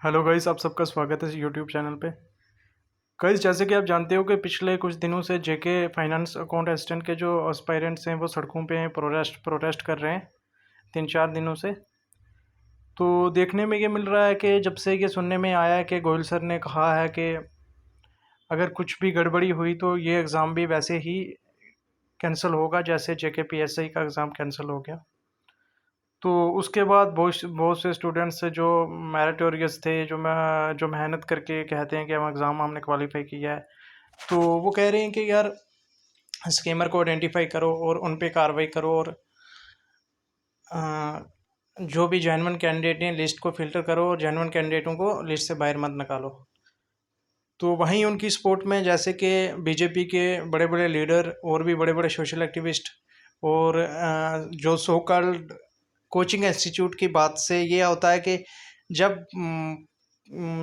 Hello guys, आप सबका स्वागत है इस यूट्यूब चैनल पे। गाइस, जैसे कि आप जानते हो कि पिछले कुछ दिनों से जेके फाइनेंस अकाउंट असिस्टेंट के जो एस्पायरेंट्स हैं वो सड़कों पे हैं, प्रोटेस्ट कर रहे हैं 3-4 दिनों से। तो देखने में ये मिल रहा है कि जब से ये सुनने में आया है कि गोयल सर ने कहा है कि अगर कुछ भी गड़बड़ी हुई तो ये एग्ज़ाम भी वैसे ही कैंसिल होगा जैसे जेके पीएसआई का एग्ज़ाम कैंसिल हो गया। तो उसके बाद बहुत से स्टूडेंट्स जो मेरिटोरियस थे, जो मेहनत करके कहते हैं कि हम एग्ज़ाम हमने क्वालिफाई किया है, तो वो कह रहे हैं कि यार स्कैमर को आइडेंटिफाई करो और उन पे कार्रवाई करो, और जो भी जेन्युइन कैंडिडेट हैं लिस्ट को फिल्टर करो और जेन्युइन कैंडिडेटों को लिस्ट से बाहर मत निकालो। तो वहीं उनकी सपोर्ट में जैसे कि बीजेपी के बड़े बड़े लीडर और भी बड़े बड़े सोशल एक्टिविस्ट और जो सो कॉल्ड कोचिंग इंस्टीट्यूट की बात से ये होता है कि जब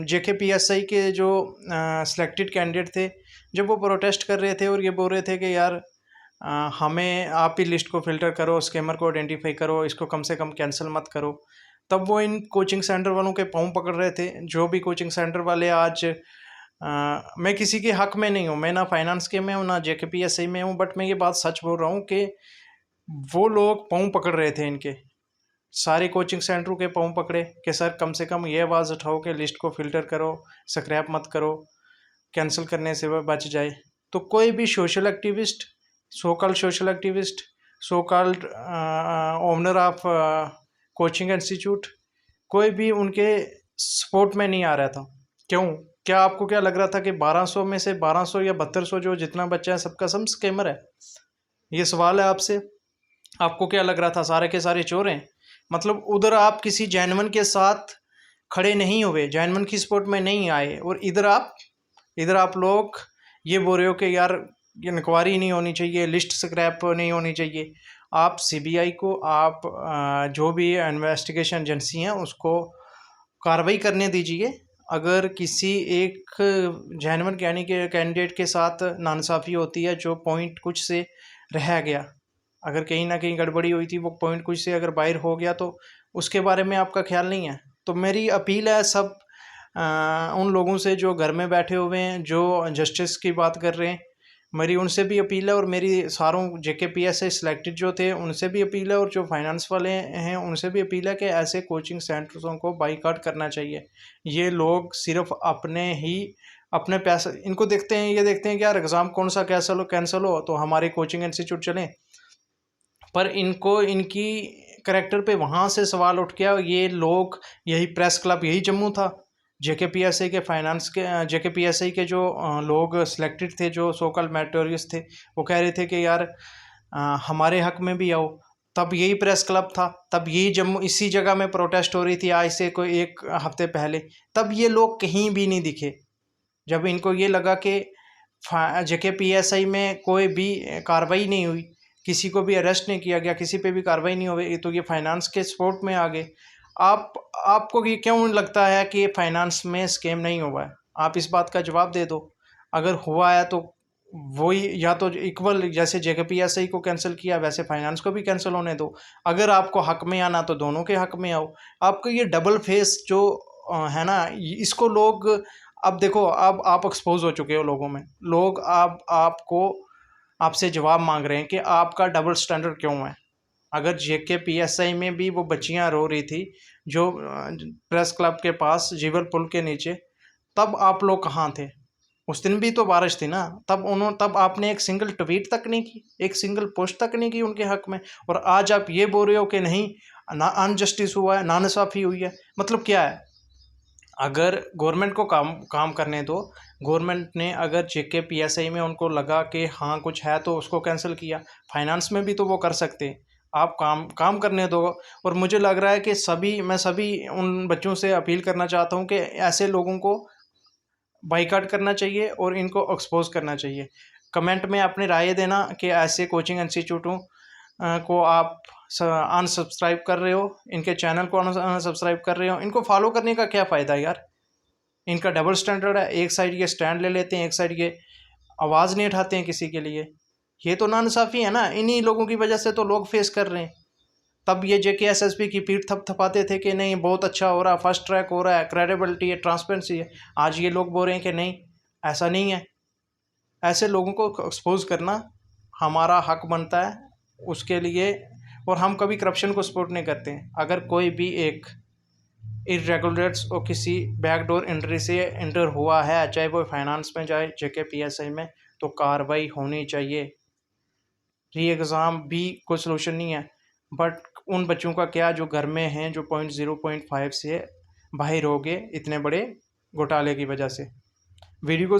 जेके पीएसआई के जो सिलेक्टेड कैंडिडेट थे, जब वो प्रोटेस्ट कर रहे थे और ये बोल रहे थे कि यार हमें आप ही लिस्ट को फ़िल्टर करो, स्कैमर को आइडेंटिफाई करो, इसको कम से कम कैंसिल मत करो, तब वो इन कोचिंग सेंटर वालों के पाँव पकड़ रहे थे। जो भी कोचिंग सेंटर वाले आज मैं किसी के हक में नहीं हूँ, मैं ना फाइनेंस के में हूँ ना जेके पीएसआई में हूँ, बट मैं ये बात सच बोल रहा हूँ कि वो लोग पाँव पकड़ रहे थे इनके, सारे कोचिंग सेंटरों के पाँव पकड़े कि सर कम से कम ये आवाज़ उठाओ कि लिस्ट को फ़िल्टर करो, स्क्रैप मत करो, कैंसिल करने से वह बच जाए। तो कोई भी social activist, so called social activist, so called owner of coaching institute, कोई भी उनके सपोर्ट में नहीं आ रहा था। क्यों? क्या आपको क्या लग रहा था कि 1200 में से 1200 या 7200 जो जितना बच्चा है सबका सब स्कैमर है? ये सवाल है आपसे। आपको क्या लग रहा था सारे के सारे चोर हैं? मतलब उधर आप किसी जेन्युइन के साथ खड़े नहीं हुए, जेन्युइन की सपोर्ट में नहीं आए, और इधर आप लोग ये बोल रहे हो कि यार ये इंक्वायरी नहीं होनी चाहिए, लिस्ट स्क्रैप नहीं होनी चाहिए। आप सीबीआई को, आप जो भी इन्वेस्टिगेशन एजेंसी हैं उसको कार्रवाई करने दीजिए। अगर किसी एक जेन्युइन कैंडिडेट के साथ नाइंसाफ़ी होती है, जो पॉइंट कुछ से रह गया, अगर कहीं ना कहीं गड़बड़ी हुई थी, वो पॉइंट कुछ से अगर बाहर हो गया, तो उसके बारे में आपका ख्याल नहीं है। तो मेरी अपील है सब उन लोगों से जो घर में बैठे हुए हैं, जो जस्टिस की बात कर रहे हैं, मेरी उनसे भी अपील है, और मेरी सारों जेके पीएसआई सिलेक्टेड जो थे उनसे भी अपील है, और जो फाइनेंस वाले हैं उनसे भी अपील है कि ऐसे कोचिंग सेंटर्सों को बाईकाट करना चाहिए। ये लोग सिर्फ अपने पैसे इनको देखते हैं, ये देखते हैं कि यार एग्ज़ाम कौन सा कैंसिल हो तो हमारे कोचिंग इंस्टीट्यूट चलें, पर इनको इनकी करैक्टर पे वहाँ से सवाल उठ गया। ये लोग, यही प्रेस क्लब, यही जम्मू था, जेके पीएसआई के फाइनेंस के जेके पीएसआई के जो लोग सिलेक्टेड थे, जो सो कॉल्ड मेरिटोरियस थे, वो कह रहे थे कि यार हमारे हक में भी आओ। तब यही प्रेस क्लब था, तब यही जम्मू, इसी जगह में प्रोटेस्ट हो रही थी आज से कोई 1 हफ्ते पहले। तब ये लोग कहीं भी नहीं दिखे। जब इनको ये लगा कि जेके पीएसआई में कोई भी कार्रवाई नहीं हुई, किसी को भी अरेस्ट नहीं किया गया, किसी पे भी कार्रवाई नहीं हुई, तो ये फाइनेंस के सपोर्ट में आ गए। आप आपको ये क्यों लगता है कि फाइनेंस में स्कैम नहीं हुआ है? आप इस बात का जवाब दे दो। अगर हुआ है तो वही, या तो इक्वल जैसे जेके पीएसआई को कैंसिल किया वैसे फाइनेंस को भी कैंसिल होने दो। अगर आपको हक में आना तो दोनों के हक में आओ। आपको ये डबल फेस जो है ना, इसको लोग, अब देखो, अब आप एक्सपोज हो चुके हो लोगों में। लोग अब आपको, आपसे जवाब मांग रहे हैं कि आपका डबल स्टैंडर्ड क्यों है। अगर जेके पीएसआई में भी वो बच्चियां रो रही थी जो प्रेस क्लब के पास जीवल पुल के नीचे, तब आप लोग कहाँ थे? उस दिन भी तो बारिश थी ना, तब आपने एक सिंगल ट्वीट तक नहीं की, एक सिंगल पोस्ट तक नहीं की उनके हक में, और आज आप ये बोल रहे हो कि नहीं, ना अनजस्टिस हुआ है, नाइंसाफ़ी हुई है। मतलब क्या है? अगर गवर्नमेंट को काम काम करने दो। गवर्नमेंट ने अगर जेके पीएसआई में उनको लगा कि हाँ कुछ है तो उसको कैंसिल किया, फाइनेंस में भी तो वो कर सकते हैं। आप काम काम करने दो। और मुझे लग रहा है कि मैं सभी उन बच्चों से अपील करना चाहता हूँ कि ऐसे लोगों को बाइकाट करना चाहिए और इनको एक्सपोज करना चाहिए। कमेंट में अपनी राय देना कि ऐसे कोचिंग इंस्टीट्यूटों को आप अनसब्सक्राइब कर रहे हो, इनके चैनल को अनसब्सक्राइब कर रहे हो, इनको फॉलो करने का क्या फ़ायदा है यार? इनका डबल स्टैंडर्ड है, एक साइड ये स्टैंड ले लेते हैं, एक साइड ये आवाज़ नहीं उठाते हैं किसी के लिए। ये तो नाइंसाफ़ी है ना, इन्हीं लोगों की वजह से तो लोग फेस कर रहे हैं। तब ये JKSSB की पीठ थपथपाते थे कि नहीं बहुत अच्छा हो रहा है, फर्स्ट ट्रैक हो रहा है, क्रेडिबिलिटी है, ट्रांसपेरेंसी है। आज ये लोग बोल रहे हैं कि नहीं, ऐसा नहीं है। ऐसे लोगों को एक्सपोज करना हमारा हक बनता है उसके लिए। और हम कभी करप्शन को सपोर्ट नहीं करते हैं। अगर कोई भी एक इरेगुलर्स और किसी बैकडोर एंट्री से एंटर हुआ है, चाहे वो फाइनेंस में चाहे JKPSI में, तो कार्रवाई होनी चाहिए। री एग्ज़ाम भी कोई सोल्यूशन नहीं है। बट उन बच्चों का क्या जो घर में हैं, जो 0.5 से बाहर हो गए इतने बड़े घोटाले की वजह से। वीडियो को